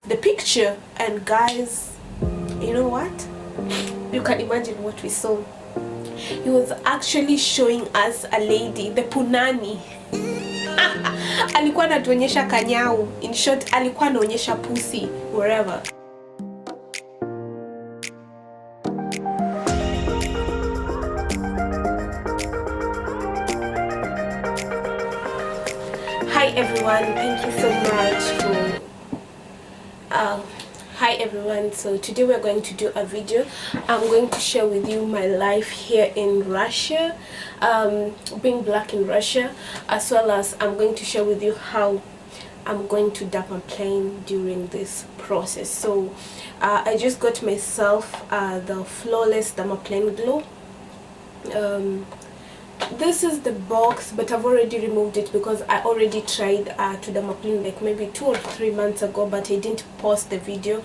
the picture, and guys, you know what, you can imagine what we saw. He was actually showing us a lady, the punani. Alikuwa anatuonyesha kanyau. In short, alikuwa anaonyesha pussy wherever. Hi everyone, thank you so much for hi everyone. So today we're going to do a video. I'm going to share with you my life here in Russia, being black in Russia, as well as I'm going to share with you how I'm going to dermaplane during this process. So I just got myself the flawless dermaplane glow. This is the box, but I've already removed it because I already tried to dermaplane like maybe 2 or 3 months ago, but I didn't post the video.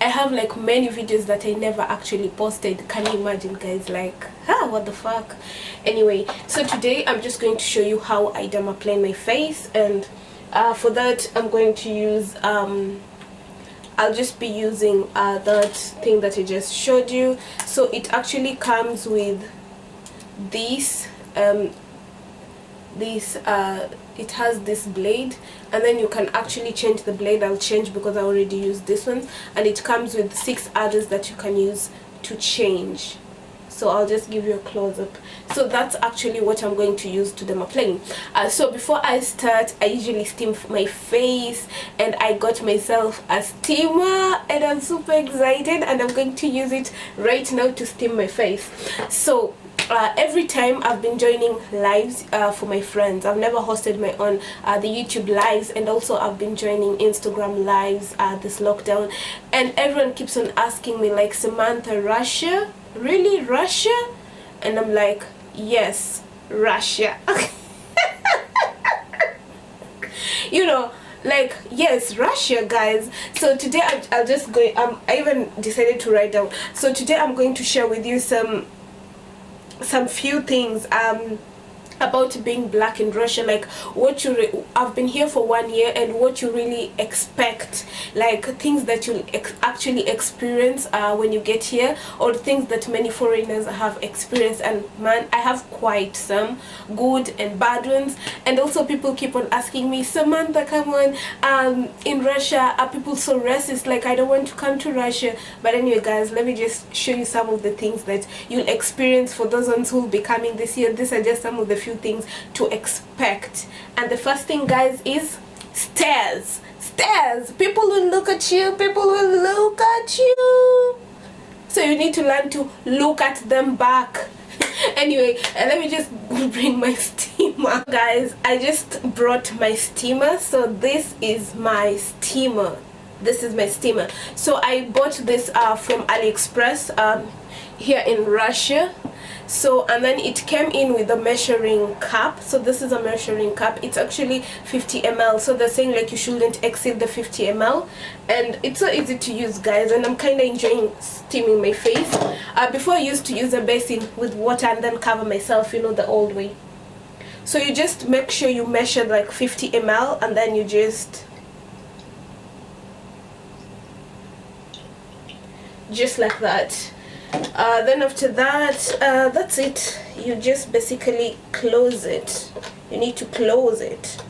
I have like many videos that I never actually posted. Can you imagine, guys? Like, what the fuck? Anyway, so today I'm just going to show you how I dermaplane my face, and for that I'm going to use I'll just be using that thing that I just showed you. So it actually comes with this it has this blade, and then you can actually change the blade. I'll change because I already used this one, and it comes with 6 others that you can use to change. So I'll just give you a close-up. So that's actually what I'm going to use to dermaplane. So before I start, I usually steam my face, and I got myself a steamer, and I'm super excited, and I'm going to use it right now to steam my face. So every time I've been joining lives for my friends. I've never hosted my own the YouTube lives, and also I've been joining Instagram lives this lockdown, and everyone keeps on asking me like, Samantha, Russia? Really, Russia? And I'm like, yes, Russia. You know, like, yes, Russia, guys. So today I'll just go, I even decided to write down. So today I'm going to share with you some few things about being black in Russia, like what you I've been here for 1 year, and what you really expect, like things that you'll actually experience when you get here, or things that many foreigners have experienced. And man, I have quite some good and bad ones. And also people keep on asking me, Samantha, come on, in Russia are people so racist? Like, I don't want to come to Russia. But anyway, guys, let me just show you some of the things that you'll experience for those ones who will be coming this year. These are just some of the few things to expect. And the first thing, guys, is stares. People will look at you, so you need to learn to look at them back. Anyway, let me just bring my steamer. Guys, I just brought my steamer. So this is my steamer. So I bought this from AliExpress here in Russia. So, and then it came in with a measuring cup. So this is a measuring cup. It's actually 50 ml. So they're saying like you shouldn't exceed the 50 ml. And it's so easy to use, guys. And I'm kind of enjoying steaming my face. Before I used to use a basin with water and then cover myself, you know, the old way. So you just make sure you measure like 50 ml, and then you just like that. Then after that, that's it. You just basically close it. You need to close it.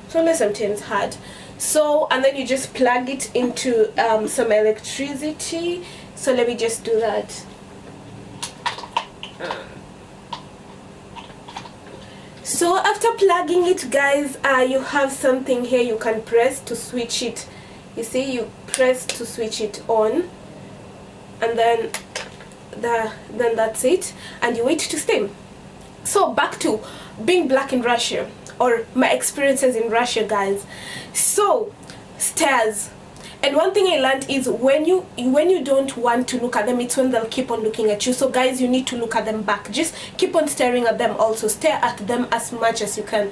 So unless sometimes hard. So, and then you just plug it into some electricity. So let me just do that. So after plugging it, guys, you have something here you can press to switch it. You see, you press to switch it on, and then that's it, and you wait to steam. So back to being black in Russia, or my experiences in Russia, guys. So stares. And one thing I learned is when you don't want to look at them, it's when they'll keep on looking at you. So guys, you need to look at them back. Just keep on staring at them. Also stare at them as much as you can,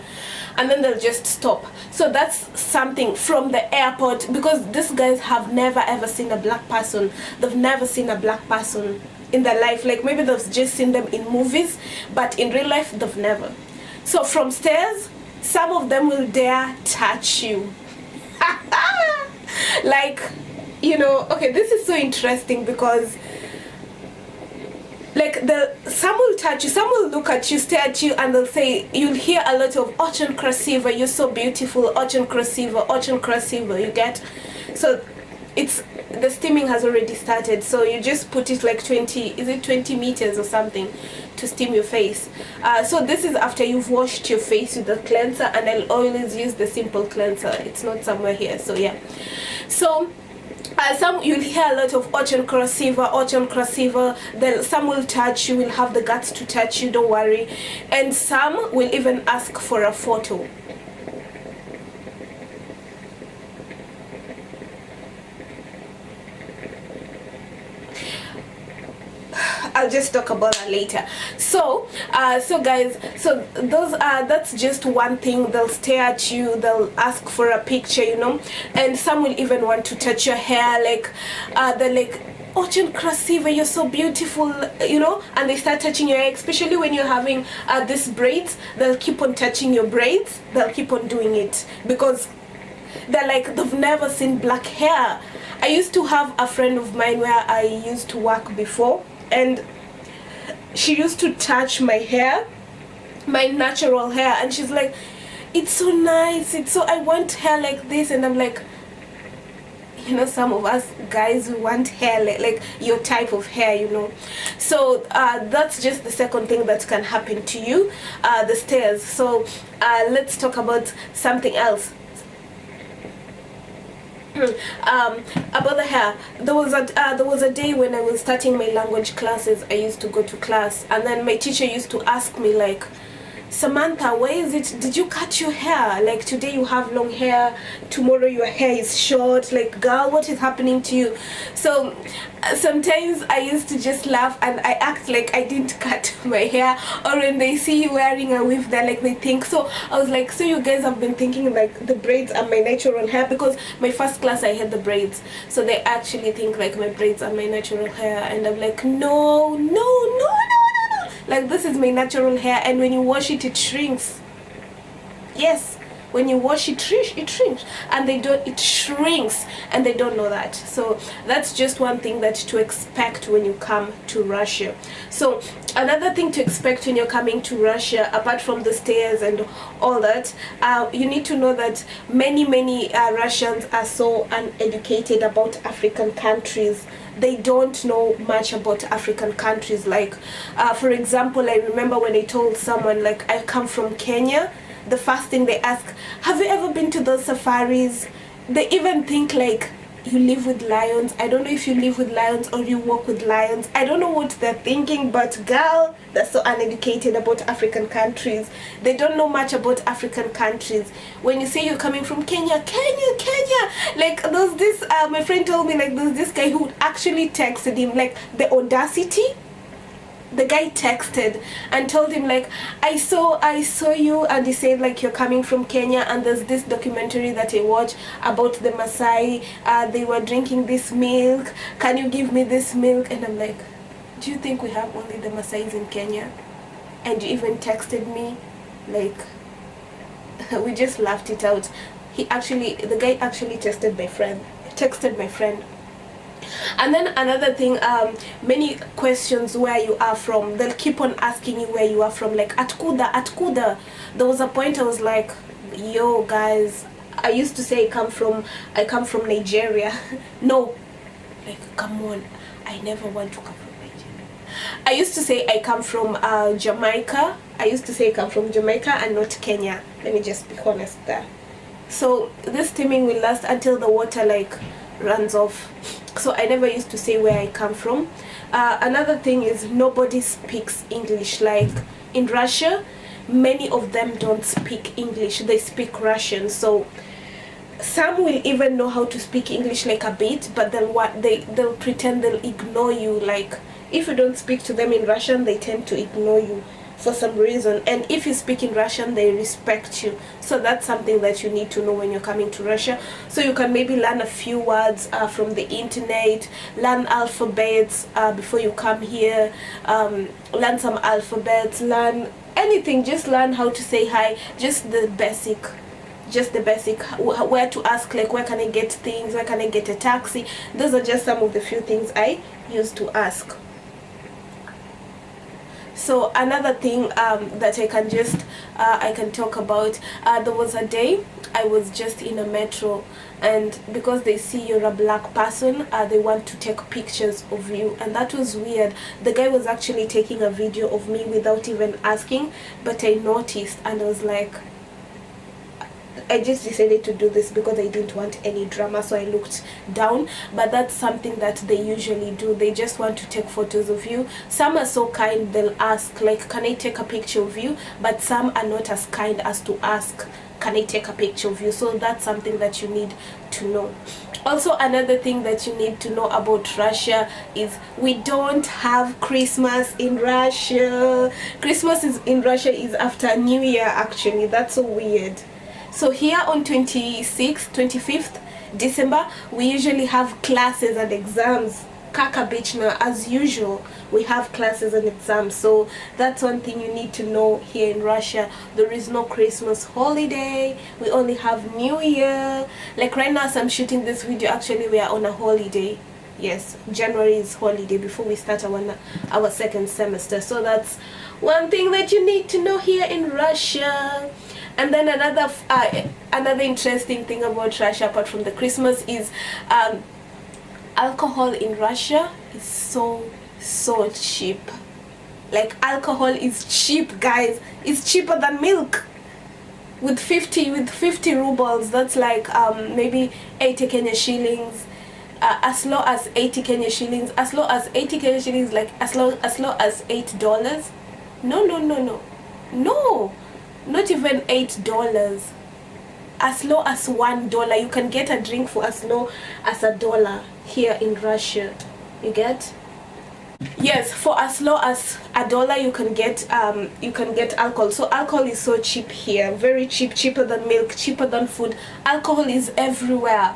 and then they'll just stop. So that's something from the airport, because these guys have never ever seen a black person. They've never seen a black person in their life. Like maybe they've just seen them in movies, but in real life they've never. So from stairs, some of them will dare touch you. Like, you know, okay, this is so interesting because like some will touch you, some will look at you, stare at you, and they'll say, you'll hear a lot of очень красиво, you're so beautiful, очень красиво, you get? So it's, the steaming has already started, so you just put it like 20 meters or something to steam your face. So this is after you've washed your face with the cleanser, and I'll always use the simple cleanser, it's not somewhere here. So yeah, so some you'll hear a lot of очень красиво, then some will touch you, will have the guts to touch you, don't worry, and some will even ask for a photo. I'll just talk about that later. So guys, so those that's just one thing. They'll stare at you, they'll ask for a picture, you know, and some will even want to touch your hair, like they're like, очень красиво, you're so beautiful, you know, and they start touching your hair, especially when you're having these braids. They'll keep on touching your braids, they'll keep on doing it because they're like, they've never seen black hair. I used to have a friend of mine where I used to work before, and she used to touch my hair, my natural hair, and she's like, it's so nice, it's so, I want hair like this. And I'm like, you know, some of us guys want hair like your type of hair, you know. So that's just the second thing that can happen to you, the stares. So let's talk about something else. About the hair, there was a day when I was starting my language classes. I used to go to class, and then my teacher used to ask me like, Samantha, why is it, did you cut your hair? Like, today you have long hair, tomorrow your hair is short. Like, girl, what is happening to you? So sometimes I used to just laugh and I act like I didn't cut my hair, or when they see you wearing a weave, they're like, they think. So I was like, so you guys have been thinking like the braids are my natural hair? Because my first class I had the braids, so they actually think like my braids are my natural hair. And I'm like, no, like, this is my natural hair, and when you wash it, it shrinks. Yes, when you wash it, it shrinks, and it shrinks, and they don't know that. So that's just one thing that to expect when you come to Russia. So another thing to expect when you're coming to Russia, apart from the stairs and all that, you need to know that many Russians are so uneducated about African countries. They don't know much about African countries. Like for example, I remember when I told someone like I come from Kenya, the first thing they ask, have you ever been to those safaris? They even think like you live with lions. I don't know if you live with lions or you walk with lions. I don't know what they're thinking, but girl, they're so uneducated about African countries. They don't know much about African countries. When you say you're coming from Kenya, like there's this my friend told me like there's this guy who actually texted him, like the audacity. The guy texted and told him like, I saw you, and he said like you're coming from Kenya, and there's this documentary that I watched about the Maasai, they were drinking this milk, can you give me this milk? And I'm like, do you think we have only the Maasais in Kenya? And you even texted me? Like, we just laughed it out. The guy actually texted my friend. And then another thing, many questions where you are from. They'll keep on asking you where you are from, like atkuda. There was a point I was like, yo guys, I used to say I come from Nigeria. No, like, come on, I never want to come from Nigeria. I used to say I come from Jamaica. I used to say I come from Jamaica and not Kenya. Let me just be honest there. So this steaming will last until the water like runs off. So I never used to say where I come from. Another thing is nobody speaks English. Like in Russia, many of them don't speak English, they speak Russian. So some will even know how to speak English like a bit, but then they'll pretend they'll ignore you. Like if you don't speak to them in Russian, they tend to ignore you for some reason, and if you speak in Russian, they respect you. So that's something that you need to know when you're coming to Russia. So you can maybe learn a few words from the internet, learn alphabets before you come here, learn some alphabets, learn anything, just learn how to say hi, just the basic just the basic, where to ask, like where can I get things, where can I get a taxi. Those are just some of the few things I used to ask. So another thing that I can just I can talk about, there was a day I was just in a metro, and because they see you're a black person, they want to take pictures of you, and that was weird. The guy was actually taking a video of me without even asking, but I noticed, and I was like, I just decided to do this because I didn't want any drama, so I looked down. But that's something that they usually do. They just want to take photos of you. Some are so kind, they'll ask, like, can I take a picture of you? But some are not as kind as to ask, can I take a picture of you? So that's something that you need to know. Also, another thing that you need to know about Russia is we don't have Christmas in Russia. Christmas in Russia is after New Year, actually. That's so weird. So here on 25th December, we usually have classes and exams. Kaka beach now, as usual, we have classes and exams. So that's one thing you need to know here in Russia. There is no Christmas holiday. We only have New Year. Like right now, as I'm shooting this video, actually we are on a holiday. Yes, January is holiday before we start our second semester. So that's one thing that you need to know here in Russia. And then another interesting thing about Russia, apart from the Christmas, is alcohol in Russia is so cheap. Like, alcohol is cheap, guys. It's cheaper than milk. With 50 rubles, that's like maybe 80 Kenya shillings. As low as 80 Kenya shillings. As low as 80 Kenya shillings, like as low as $8. No, not even $8. As low as $1. You can get a drink for as low as $1 here in Russia. You get? Yes, for as low as $1 you can get alcohol. So alcohol is so cheap here, very cheap, cheaper than milk, cheaper than food. Alcohol is everywhere.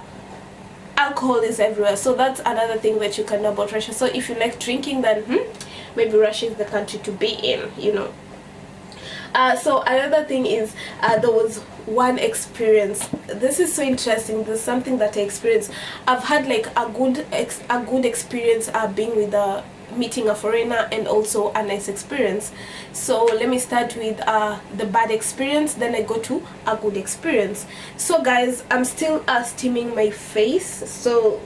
Alcohol is everywhere. So that's another thing that you can know about Russia. So if you like drinking, then maybe Russia is the country to be in, you know. So another thing is there was one experience. This is so interesting. There's something that I experienced. I've had like a good experience being with meeting a foreigner, and also a nice experience. So let me start with the bad experience, then I go to a good experience. So guys, I'm still steaming my face. So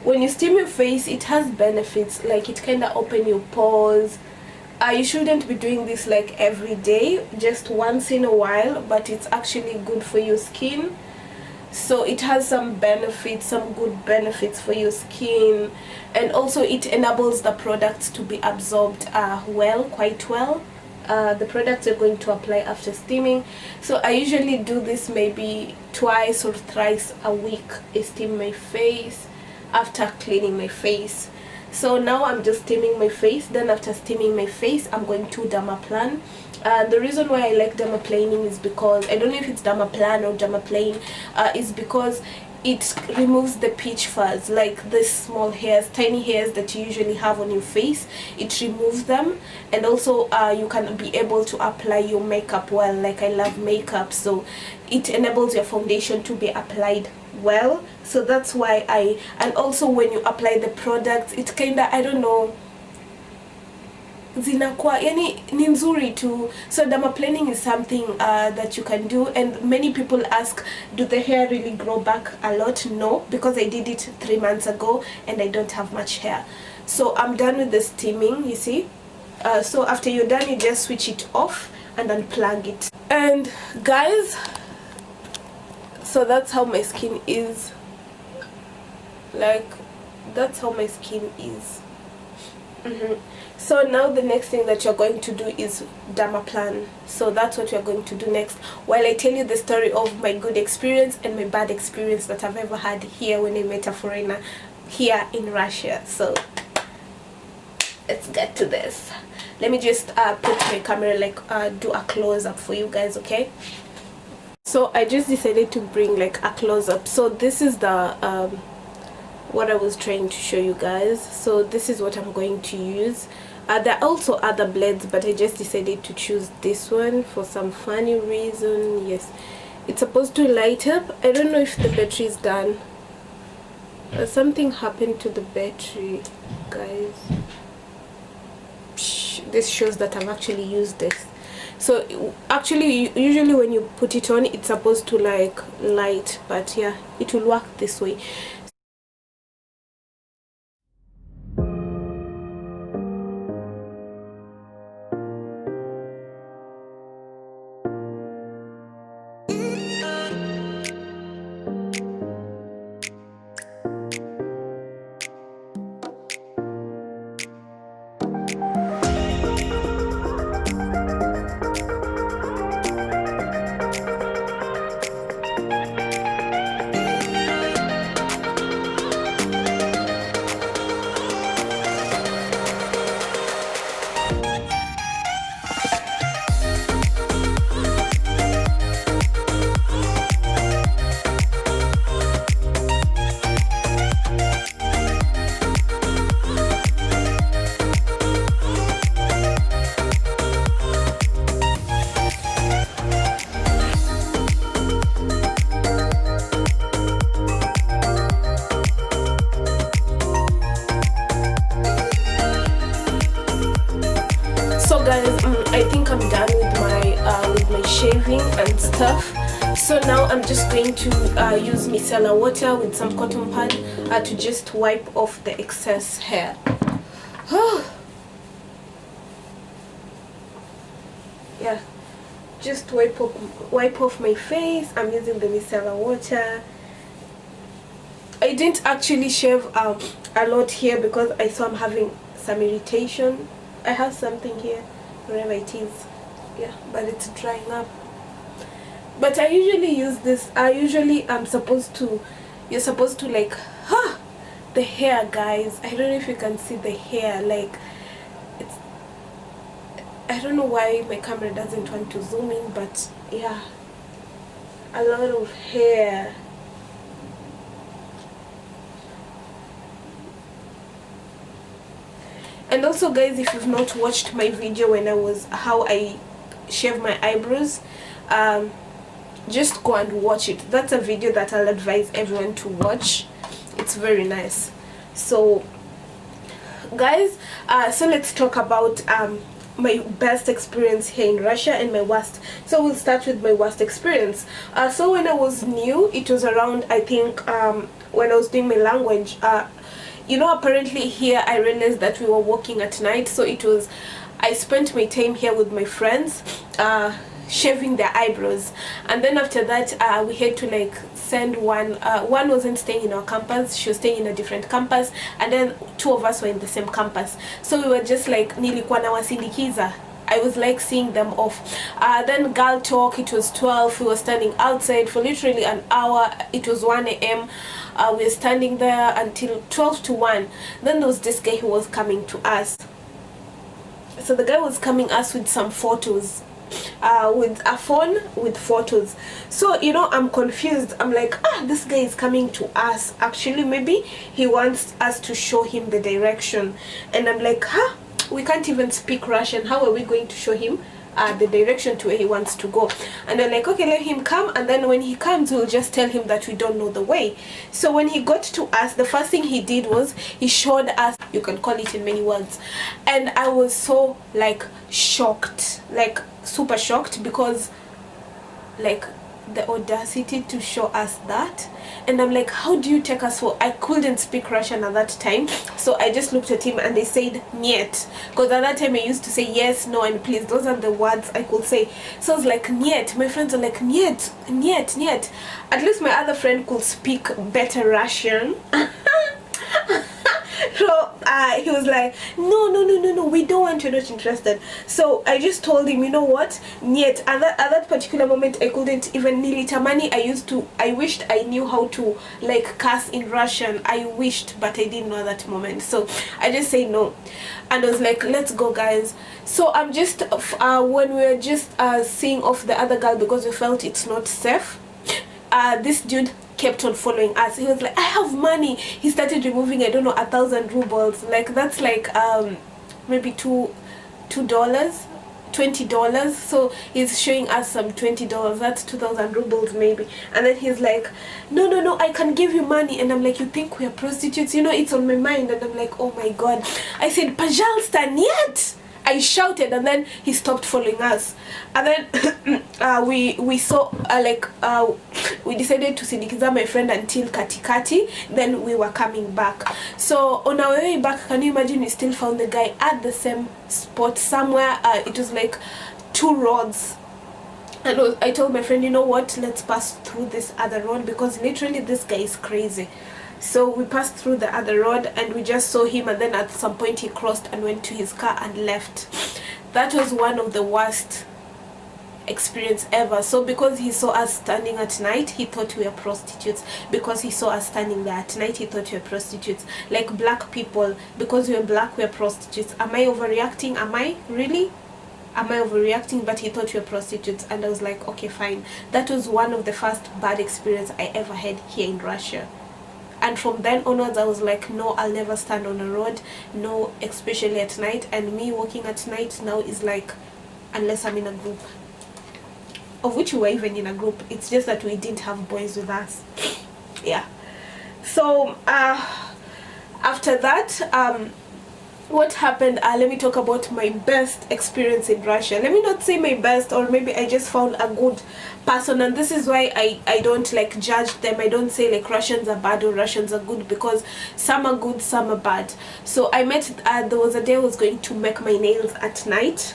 when you steam your face, it has benefits, like it kind of open your pores. You shouldn't be doing this like every day, just once in a while, but it's actually good for your skin. So it has some benefits, some good benefits for your skin, and also it enables the products to be absorbed quite well. The products you're going to apply after steaming. So I usually do this maybe twice or thrice a week. I steam my face after cleaning my face. So now I'm just steaming my face. Then after steaming my face, I'm going to dermaplane. The reason why I like dermaplaning is because, I don't know if it's dermaplane or dermaplane, is because it removes the peach fuzz, like the small hairs, tiny hairs that you usually have on your face. It removes them, and also you can be able to apply your makeup well. Like, I love makeup, so it enables your foundation to be applied well. So that's why and also when you apply the products, it kinda, I don't know, zinakuwa yani ni nzuri tu. So dermaplaning is something that you can do, and many people ask, do the hair really grow back a lot? No, because I did it 3 months ago and I don't have much hair. So I'm done with the steaming, you see. So after you're done, you just switch it off and unplug it. And guys, so that's how my skin is. Like, that's how my skin is. So now the next thing that you're going to do is dermaplane. So that's what you're going to do next, while I tell you the story of my good experience and my bad experience that I've ever had here when I met a foreigner here in Russia. So let's get to this. Let me just put my camera, like do a close-up for you guys, okay? So I just decided to bring like a close-up. So this is the what I was trying to show you guys. So this is what I'm going to use. There are also other blends, but I just decided to choose this one for some funny reason. Yes, it's supposed to light up. I don't know if the battery is done. Something happened to the battery, guys. This shows that I've actually used this. So actually, usually when you put it on, it's supposed to like light, but yeah, it will work this way. I think I'm done with my shaving and stuff. So now I'm just going to use micellar water with some cotton pad to just wipe off the excess hair. Yeah, just wipe off my face. I'm using the micellar water. I didn't actually shave a lot here because I saw I'm having some irritation. I have something here, wherever it is. Yeah, but it's drying up. But I usually use this. You're supposed to like, the hair, guys. I don't know if you can see the hair. Like, it's, I don't know why my camera doesn't want to zoom in, but yeah, a lot of hair. And also, guys, if you've not watched my video when how I shave my eyebrows, just go and watch it. That's a video that I'll advise everyone to watch. It's very nice. So guys, so let's talk about my best experience here in Russia and my worst. So we'll start with my worst experience. So when I was new, it was around, I think, when I was doing my language, you know, apparently here I realized that we were working at night, so I spent my time here with my friends shaving their eyebrows, and then after that we had to like send one wasn't staying in our campus, she was staying in a different campus, and then two of us were in the same campus, so we were just like nilikuwa nawasindikiza. I was like seeing them off. Then girl talk, it was 12, we were standing outside for literally an hour. It was 1 a.m. We were standing there until 12 to 1. Then there was this guy who was coming to us. So the guy was coming us with some photos, with a phone with photos. So, you know, I'm confused. I'm like, this guy is coming to us. Actually, maybe he wants us to show him the direction. And I'm like, we can't even speak Russian. How are we going to show him the direction to where he wants to go? And they're like, okay, let him come, and then when he comes, we'll just tell him that we don't know the way. So when he got to us, the first thing he did was he showed us, you can call it in many words, and I was so like shocked, like super shocked, because like the audacity to show us that. And I'm like, how do you take us for? I couldn't speak Russian at that time, so I just looked at him and they said niet, because at that time I used to say yes, no, and please. Those are the words I could say. So I was like, niet. My friends are like, niet, niet, niet. At least my other friend could speak better Russian. So he was like, no, we don't want, you're not interested. So I just told him, you know what, niet. At that particular moment I couldn't even nilitamani. I wished I knew how to like curse in Russian. I wished, but I didn't know at that moment. So I just say no, and I was like, let's go, guys. So I'm just when we were just seeing off the other girl, because we felt it's not safe, this dude kept on following us. He was like, I have money. He started removing, I don't know, 1,000 rubles. Like, that's like maybe $2, $20. So he's showing us some $20, that's 2,000 rubles maybe. And then he's like, no, I can give you money. And I'm like, you think we are prostitutes? You know, it's on my mind. And I'm like, oh my god. I said, Pajalstan yet. I shouted, and then he stopped following us. And then we saw we decided to sindikiza my friend until katikati. Then we were coming back. So on our way back, can you imagine, we still found the guy at the same spot somewhere. It was like 2 roads. And I told my friend, you know what, let's pass through this other road, because literally this guy is crazy. So we passed through the other road and we just saw him, and then at some point he crossed and went to his car and left. That was one of the worst experience ever. So because he saw us standing at night, he thought we were prostitutes. Because he saw us standing there at night, he thought we were prostitutes. Like black people, because we were black, we were prostitutes. Am I overreacting? Am I? Really? Am I overreacting? But he thought we were prostitutes. And I was like, okay, fine. That was one of the first bad experience I ever had here in Russia. And from then onwards, I was like, no, I'll never stand on a road, no, especially at night. And me walking at night now is like, unless I'm in a group, of which we were even in a group, it's just that we didn't have boys with us. Yeah. So after that, what happened, let me talk about my best experience in Russia. Let me not say my best, or maybe I just found a good person, and this is why I don't like judge them. I don't say like Russians are bad or Russians are good, because some are good, some are bad. So I met, there was a day I was going to make my nails at night.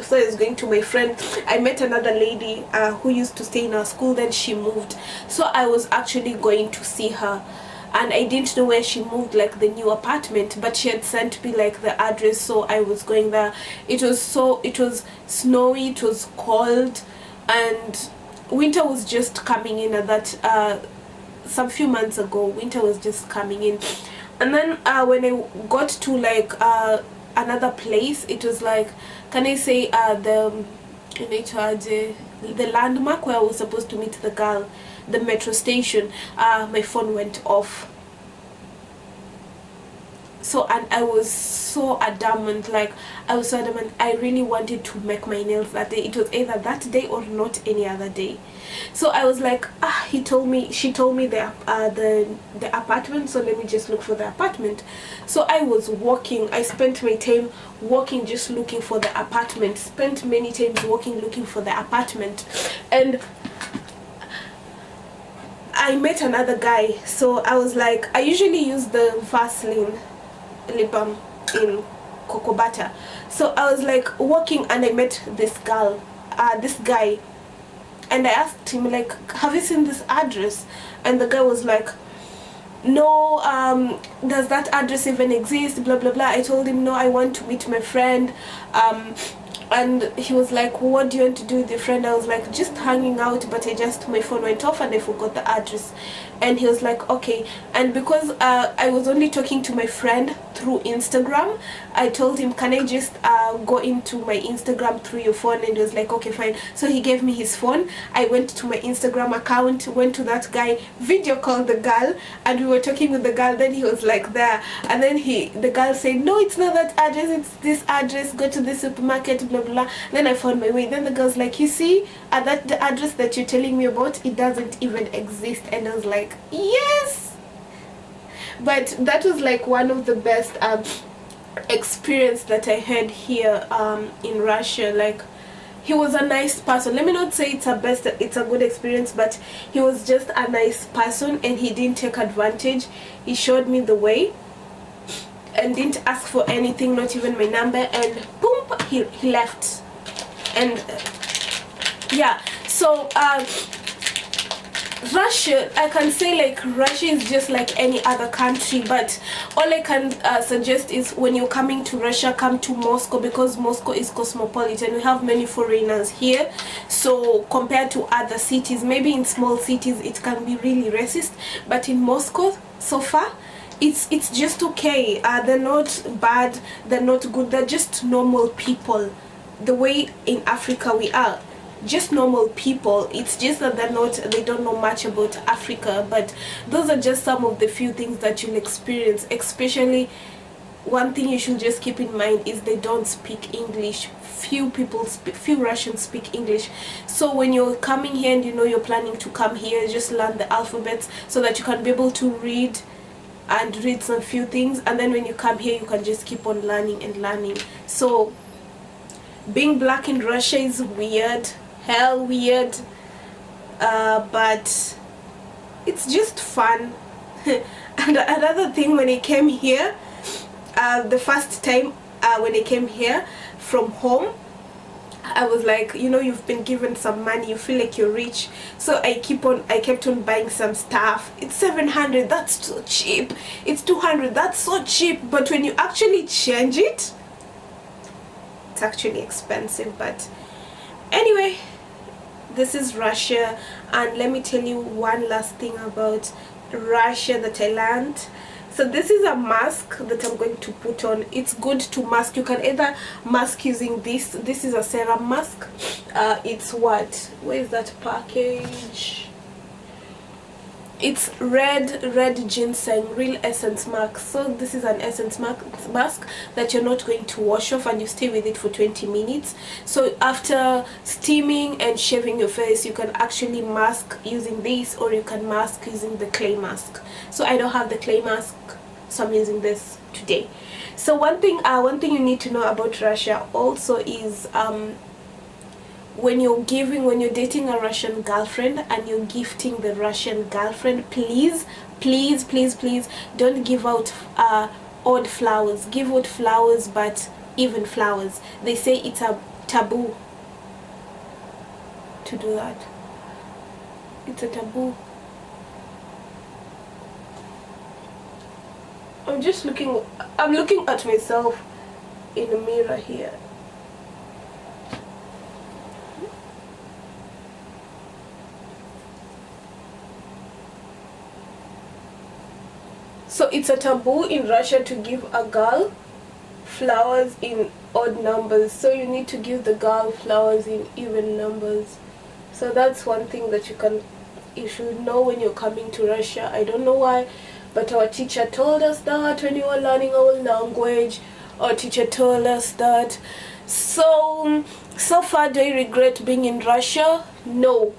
So I was going to my friend. I met another lady who used to stay in our school, then she moved. So I was actually going to see her. And I didn't know where she moved, like the new apartment, but she had sent me like the address, so I was going there. It was snowy, it was cold, and winter was just coming in at that some few months ago. Winter was just coming in. And then when I got to like another place, it was like, can I say the landmark where I was supposed to meet the girl, the metro station, my phone went off. So, and I was so adamant, like I was so adamant, I really wanted to make my nails that day. It was either that day or not any other day. So I was like, she told me the apartment, so let me just look for the apartment. So I was walking, I spent my time walking, just looking for the apartment, spent many times walking looking for the apartment. And I met another guy. So I was like, I usually use the Vaseline lip balm in cocoa butter. So I was like walking, and I met this guy, and I asked him like, have you seen this address? And the guy was like, no, does that address even exist, blah blah blah. I told him, no, I want to meet my friend. And he was like, what do you want to do with your friend? I was like, just hanging out, but my phone went off and I forgot the address. And he was like, okay. And because I was only talking to my friend through Instagram, I told him, can I just go into my Instagram through your phone? And he was like, okay, fine. So he gave me his phone. I went to my Instagram account, went to that guy, video called the girl, and we were talking with the girl. Then he was like there, and then the girl said, no, it's not that address, it's this address, go to the supermarket, blah blah. Then I found my way. Then the girl's like, you see, the address that you're telling me about, it doesn't even exist. And I was like, yes. But that was like one of the best experience that I had here in Russia. Like, he was a nice person. Let me not say it's a good experience, but he was just a nice person, and he didn't take advantage. He showed me the way and didn't ask for anything, not even my number, and boom, he left. And yeah, so Russia, I can say like Russia is just like any other country, but all I can suggest is when you're coming to Russia, come to Moscow, because Moscow is cosmopolitan. We have many foreigners here, so compared to other cities, maybe in small cities it can be really racist, but in Moscow so far it's just okay. They're not bad, they're not good, they're just normal people, the way in Africa we are, just normal people. It's just that they don't know much about Africa, but those are just some of the few things that you'll experience, especially one thing you should just keep in mind is they don't speak English. Few Russians speak English. So when you're coming here and you know you're planning to come here, just learn the alphabets so that you can be able to read some few things, and then when you come here you can just keep on learning and learning. So being black in Russia is weird, hell weird, but it's just fun. And another thing, when I came here, the first time when I came here from home, I was like, you know, you've been given some money, you feel like you're rich, so I kept on buying some stuff. It's 700, that's so cheap. It's 200, that's so cheap. But when you actually change it, it's actually expensive. But anyway, this is Russia, and let me tell you one last thing about Russia that I learned. So this is a mask that I'm going to put on. It's good to mask. You can either mask using this is a serum mask. It's what, where is that package? It's red ginseng, real essence mask. So this is an essence mask that you're not going to wash off, and you stay with it for 20 minutes. So after steaming and shaving your face, you can actually mask using this, or you can mask using the clay mask. So I don't have the clay mask, so I'm using this today. So one thing you need to know about Russia also is when you're dating a Russian girlfriend and you're gifting the Russian girlfriend, please don't give out odd flowers. Give out flowers, but even flowers. They say it's a taboo to do that. It's a taboo. I'm looking at myself in the mirror here. So it's a taboo in Russia to give a girl flowers in odd numbers. So you need to give the girl flowers in even numbers. So that's one thing that you should know when you're coming to Russia. I don't know why, but our teacher told us that when we were learning our language. Our teacher told us that. So far, do I regret being in Russia? No.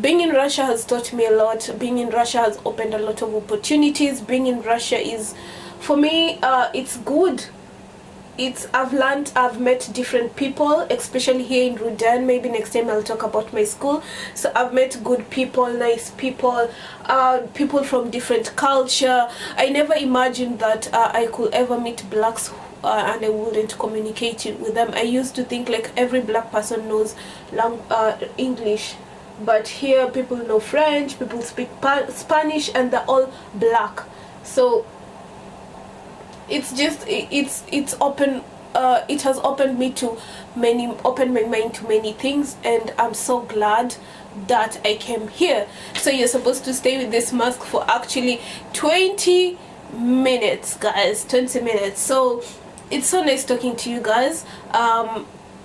Being in Russia has taught me a lot. Being in Russia has opened a lot of opportunities. Being in Russia is, for me, it's good. I've met different people, especially here in Rudan. Maybe next time I'll talk about my school. So I've met good people, nice people, people from different culture. I never imagined that I could ever meet blacks and I wouldn't communicate with them. I used to think like every black person knows English. But here people know French, people speak Spanish, and they're all black. So it's open. It has opened my mind to many things, and I'm so glad that I came here. So you're supposed to stay with this mask for actually 20 minutes, guys. 20 minutes. So it's so nice talking to you guys.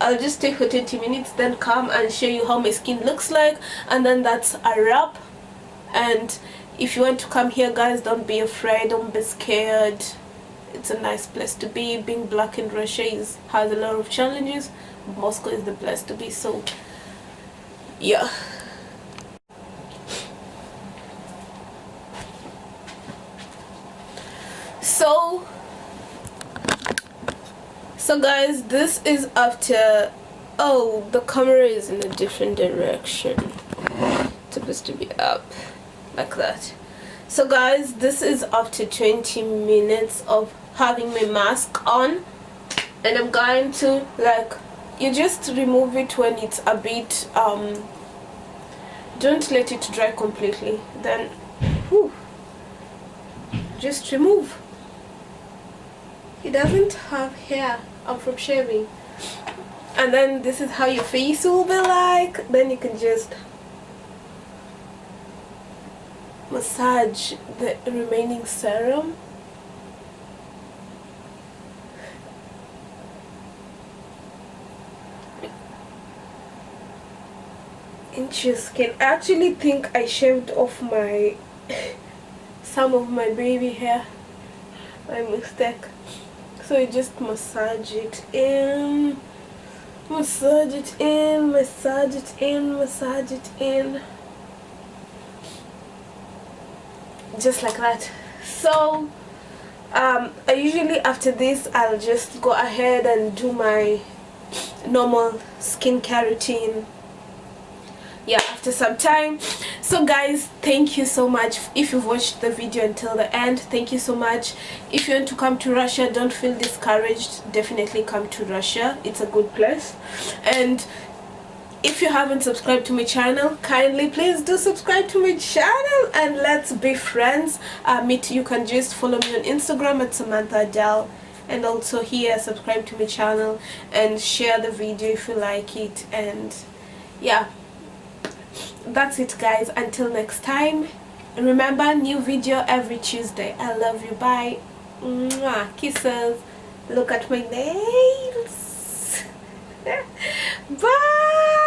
I'll just stay for 20 minutes, then come and show you how my skin looks like, and then that's a wrap. And if you want to come here, guys, don't be afraid, don't be scared. It's a nice place to be. Being black in Russia has a lot of challenges. Moscow is the place to be. So yeah. So guys, this is after, oh, the camera is in a different direction. It's supposed to be up like that. So guys, this is after 20 minutes of having my mask on, and I'm going to, like, you just remove it when it's a bit don't let it dry completely, then just remove. It doesn't have hair, I'm from shaving. And then this is how your face will be like. Then you can just massage the remaining serum. Into your skin. I actually think I shaved off some of my baby hair. My mistake. So you just massage it in, massage it in, massage it in, massage it in, just like that. So I usually after this I'll just go ahead and do my normal skincare routine, yeah, after some time. So guys, thank you so much if you've watched the video until the end. Thank you so much. If you want to come to Russia, don't feel discouraged. Definitely come to Russia, it's a good place. And if you haven't subscribed to my channel, kindly please do subscribe to my channel and let's be friends. You can just follow me on Instagram at Samantha Adele, and also here subscribe to my channel and share the video if you like it. And yeah, that's it guys, until next time. Remember, new video every Tuesday. I love you. Bye. Mwah. Kisses. Look at my nails. Bye.